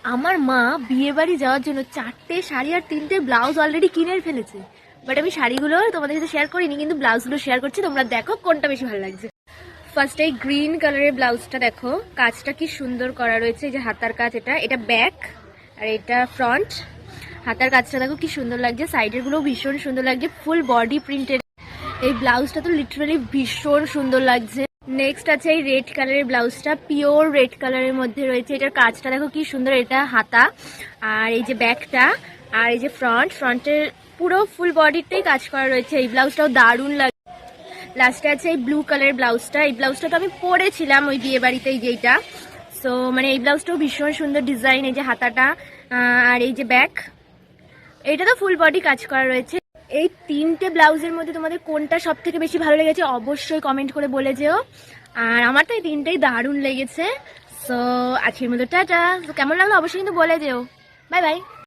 আমার মা বিয়ে বাড়ি যাওয়ার জন্য 4টে শাড়ি আর 3টে ব্লাউজ অলরেডি কিনে ফেলেছে। বাট আমি শাড়িগুলো তোমাদের সাথে শেয়ার করিনি, কিন্তু ব্লাউজগুলো শেয়ার করছি, তোমরা দেখো কোনটা বেশি ভালো লাগছে। ফার্স্ট এই গ্রিন কালারের ব্লাউজটা দেখো, কাজটা কি সুন্দর করা রয়েছে। এই যে হাতার কাজ, এটা ব্যাক আর এটা ফ্রন্ট। হাতার কাজটা দেখো কি সুন্দর লাগছে, সাইডের গুলো ভীষণ সুন্দর লাগছে, ফুল বডি প্রিন্টেড। এই ব্লাউজটা তো লিটারালি ভীষণ সুন্দর লাগছে। নেক্সট আছে এই রেড কালারের ব্লাউজটা, পিওর রেড কালারের মধ্যে রয়েছে। এটার কাজটা দেখো কি সুন্দর, এটা হাতা আর এই যে ব্যাকটা আর এই যে ফ্রন্টের পুরো ফুল বডিতেই কাজ করা রয়েছে। এই ব্লাউজটাও দারুণ লাগে। লাস্টে আছে এই ব্লু কালারের ব্লাউজটা। এই ব্লাউজটা তো আমি পরেছিলাম ওই বিয়ে বাড়িতে, যেইটা। সো মানে এই ব্লাউজটাও ভীষণ সুন্দর ডিজাইন, এই যে হাতাটা আর এই যে ব্যাক, এটা তো ফুল বডি কাজ করা রয়েছে। এই 3টে ব্লাউজের মধ্যে তোমাদের কোনটা সব থেকে বেশি ভালো লেগেছে অবশ্যই কমেন্ট করে বলে যেও। আর আমার তো এই 3টাই দারুণ লেগেছে। সো আজকের মতো টাটা। কেমন লাগলো অবশ্যই কিন্তু বলে যেও। Bye bye.